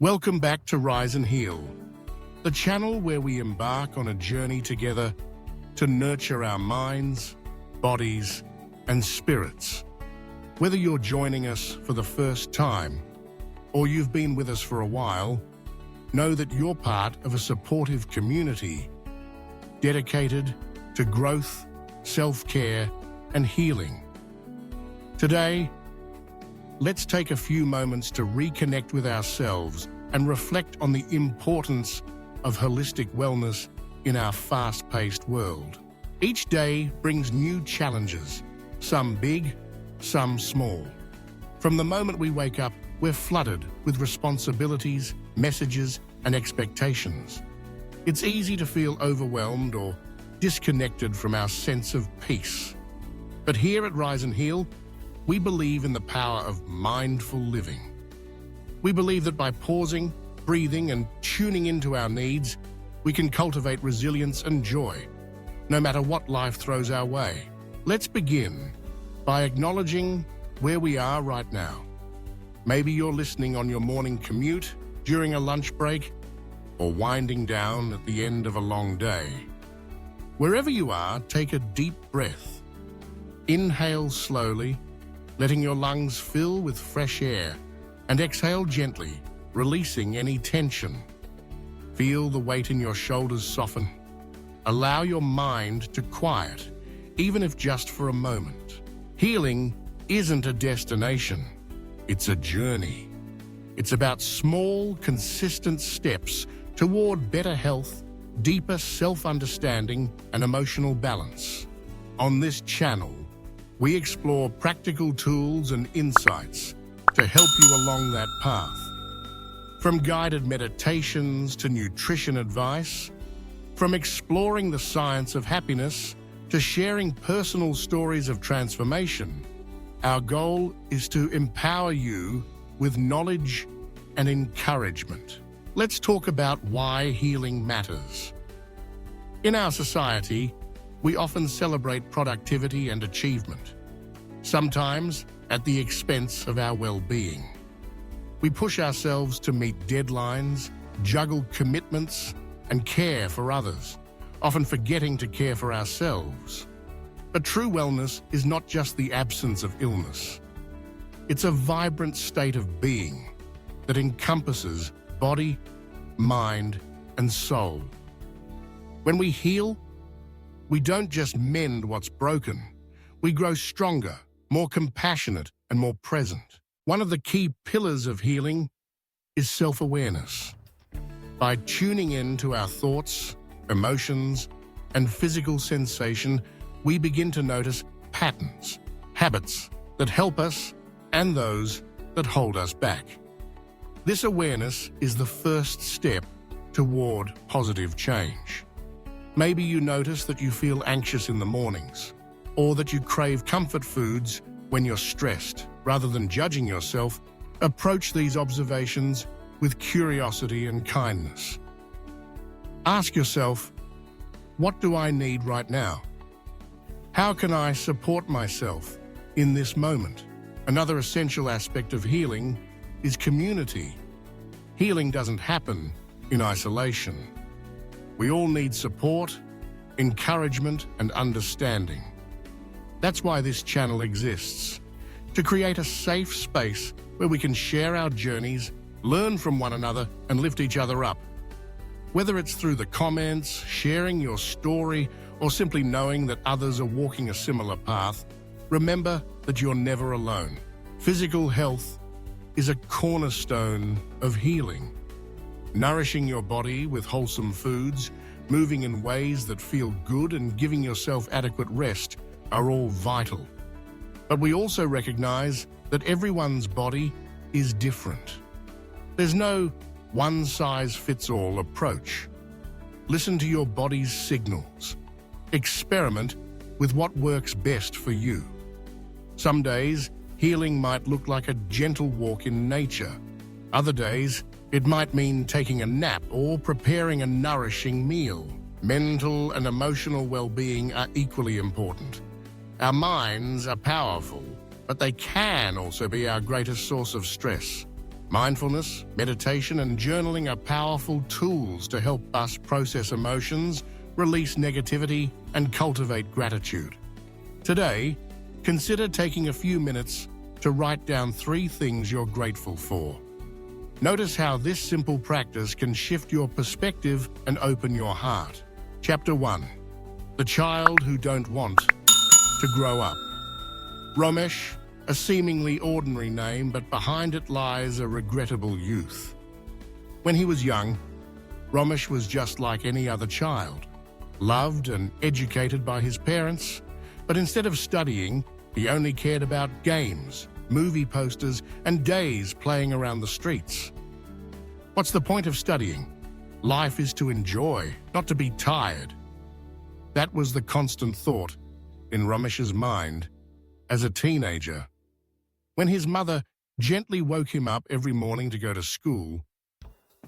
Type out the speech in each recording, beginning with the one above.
Welcome back to Rise and Heal, the channel where we embark on a journey together to nurture our minds, bodies, and spirits. Whether you're joining us for the first time or you've been with us for a while, know that you're part of a supportive community dedicated to growth, self-care, and healing. Today, let's take a few moments to reconnect with ourselves and reflect on the importance of holistic wellness in our fast-paced world. Each day brings new challenges, some big, some small. From the moment we wake up, we're flooded with responsibilities, messages, and expectations. It's easy to feel overwhelmed or disconnected from our sense of peace. But here at Rise and Heal, we believe in the power of mindful living. We believe that by pausing, breathing, and tuning into our needs, we can cultivate resilience and joy, no matter what life throws our way. Let's begin by acknowledging where we are right now. Maybe you're listening on your morning commute, during a lunch break, or winding down at the end of a long day. Wherever you are, take a deep breath. Inhale slowly, letting your lungs fill with fresh air, and exhale gently, releasing any tension. Feel the weight in your shoulders soften. Allow your mind to quiet, even if just for a moment. Healing isn't a destination, it's a journey. It's about small, consistent steps toward better health, deeper self-understanding, and emotional balance. On this channel, we explore practical tools and insights to help you along that path. From guided meditations to nutrition advice, from exploring the science of happiness to sharing personal stories of transformation, our goal is to empower you with knowledge and encouragement. Let's talk about why healing matters. In our society, we often celebrate productivity and achievement, sometimes at the expense of our well-being. We push ourselves to meet deadlines, juggle commitments, and care for others, often forgetting to care for ourselves. But true wellness is not just the absence of illness. It's a vibrant state of being that encompasses body, mind, and soul. When we heal, we don't just mend what's broken. We grow stronger, more compassionate, and more present. One of the key pillars of healing is self-awareness. By tuning in to our thoughts, emotions, and physical sensation, we begin to notice patterns, habits that help us and those that hold us back. This awareness is the first step toward positive change. Maybe you notice that you feel anxious in the mornings, or that you crave comfort foods when you're stressed. Rather than judging yourself, approach these observations with curiosity and kindness. Ask yourself, what do I need right now? How can I support myself in this moment? Another essential aspect of healing is community. Healing doesn't happen in isolation. We all need support, encouragement, and understanding. That's why this channel exists, to create a safe space where we can share our journeys, learn from one another, and lift each other up. Whether it's through the comments, sharing your story, or simply knowing that others are walking a similar path, remember that you're never alone. Physical health is a cornerstone of healing. Nourishing your body with wholesome foods, moving in ways that feel good, and giving yourself adequate rest are all vital. But we also recognize that everyone's body is different. There's no one-size-fits-all approach. Listen to your body's signals. Experiment with what works best for you. Some days, healing might look like a gentle walk in nature. Other days, it might mean taking a nap or preparing a nourishing meal. Mental and emotional well-being are equally important. Our minds are powerful, but they can also be our greatest source of stress. Mindfulness, meditation, and journaling are powerful tools to help us process emotions, release negativity, and cultivate gratitude. Today, consider taking a few minutes to write down 3 things you're grateful for. Notice how this simple practice can shift your perspective and open your heart. Chapter 1. The child who don't want to grow up. Romesh, a seemingly ordinary name, but behind it lies a regrettable youth. When he was young, Romesh was just like any other child, loved and educated by his parents, but instead of studying, he only cared about games, movie posters, and days playing around the streets. What's the point of studying? Life is to enjoy, not to be tired. That was the constant thought in Romesh's mind as a teenager. When his mother gently woke him up every morning to go to school,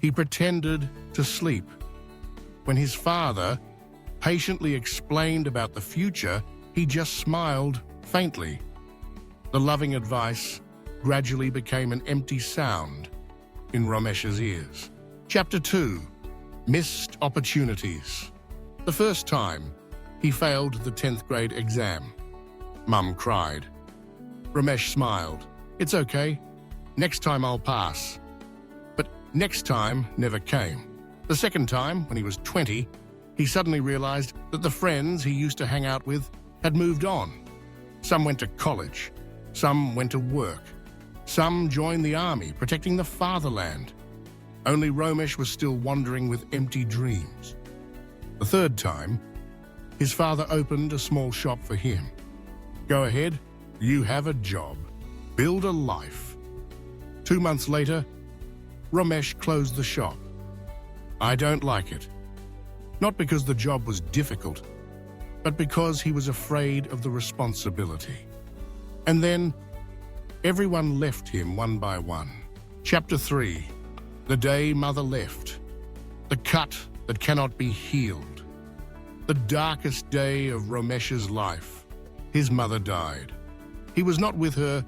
he pretended to sleep. When his father patiently explained about the future, he just smiled faintly. The loving advice gradually became an empty sound in Romesh's ears. Chapter 2. Missed opportunities. The first time he failed the 10th grade exam, Mum cried. Romesh smiled. It's okay. Next time I'll pass. But next time never came. The second time, when he was 20, he suddenly realized that the friends he used to hang out with had moved on. Some went to college. Some went to work. Some joined the army, protecting the fatherland. Only Romesh was still wandering with empty dreams. The third time, his father opened a small shop for him. Go ahead, you have a job. Build a life. 2 months later, Romesh closed the shop. I don't like it. Not because the job was difficult, but because he was afraid of the responsibility. And then, everyone left him one by one. Chapter 3. The day mother left. The cut that cannot be healed. The darkest day of Romesh's life. His mother died. He was not with her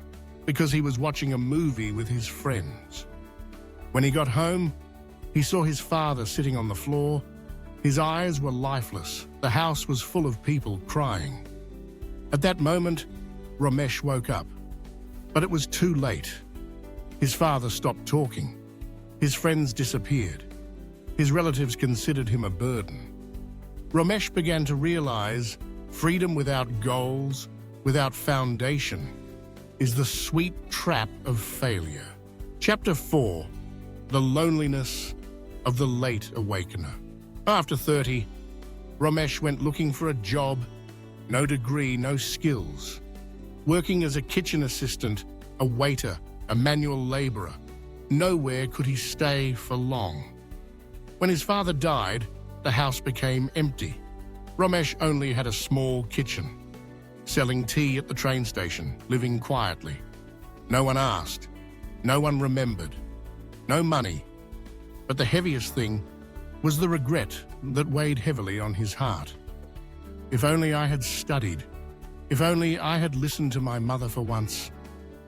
because he was watching a movie with his friends. When he got home, he saw his father sitting on the floor. His eyes were lifeless. The house was full of people crying. At that moment, Romesh woke up. But it was too late. His father stopped talking. His friends disappeared. His relatives considered him a burden. Romesh began to realize freedom without goals, without foundation, is the sweet trap of failure. Chapter 4. The loneliness of the late awakener. After 30, Romesh went looking for a job, no degree, no skills. Working as a kitchen assistant, a waiter, a manual laborer. Nowhere could he stay for long. When his father died, the house became empty. Romesh only had a small kitchen, selling tea at the train station, living quietly. No one asked, no one remembered, no money. But the heaviest thing was the regret that weighed heavily on his heart. If only I had studied. If only I had listened to my mother for once.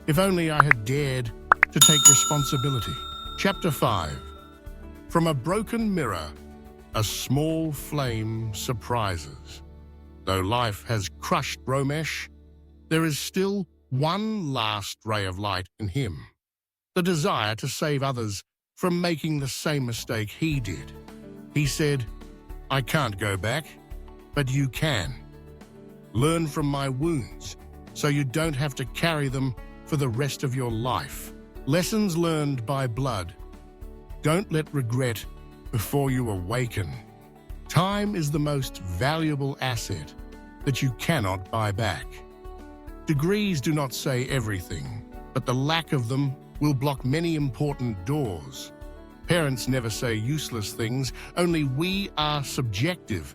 If only I had dared to take responsibility. Chapter 5. From a broken mirror, a small flame surprises. Though life has crushed Romesh, there is still one last ray of light in him. The desire to save others from making the same mistake he did. He said, I can't go back, but you can. Learn from my wounds, so you don't have to carry them for the rest of your life. Lessons learned by blood. Don't let regret before you awaken. Time is the most valuable asset that you cannot buy back. Degrees do not say everything, but the lack of them will block many important doors. Parents never say useless things, only we are subjective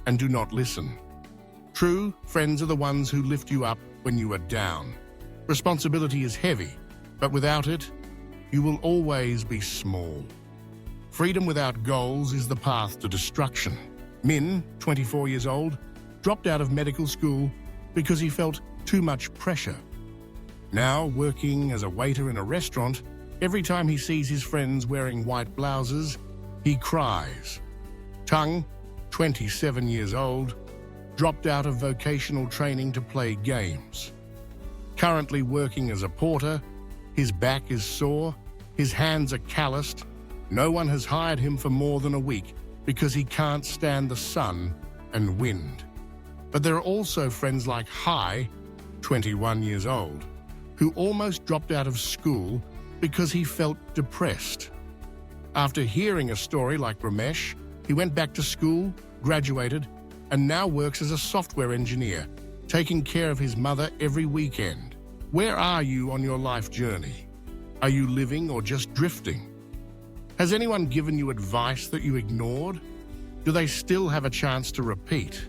and do not listen. True friends are the ones who lift you up when you are down. Responsibility is heavy, but without it, you will always be small. Freedom without goals is the path to destruction. Min, 24 years old, dropped out of medical school because he felt too much pressure. Now, working as a waiter in a restaurant, Every time he sees his friends wearing white blouses, he cries. Tung, 27 years old, dropped out of vocational training to play games. Currently working as a porter, his back is sore, his hands are calloused. No one has hired him for more than a week because he can't stand the sun and wind. But there are also friends like Hai, 21 years old, who almost dropped out of school because he felt depressed. After hearing a story like Romesh, he went back to school, graduated, and now works as a software engineer, taking care of his mother every weekend. Where are you on your life journey? Are you living or just drifting? Has anyone given you advice that you ignored? Do they still have a chance to repeat?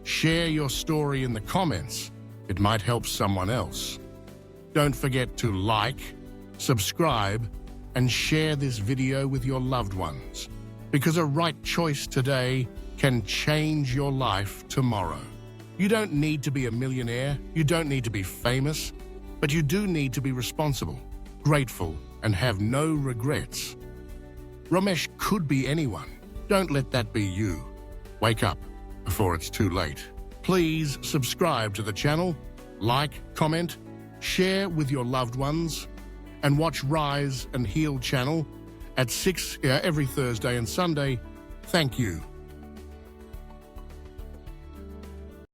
Share your story in the comments. It might help someone else. Don't forget to like, subscribe, and share this video with your loved ones, because a right choice today can change your life tomorrow. You don't need to be a millionaire, you don't need to be famous, but you do need to be responsible, grateful, and have no regrets. Romesh could be anyone. Don't let that be you. Wake up before it's too late. Please subscribe to the channel, like, comment, share with your loved ones, and watch Rise and Heal channel at 6 every Thursday and Sunday. Thank you.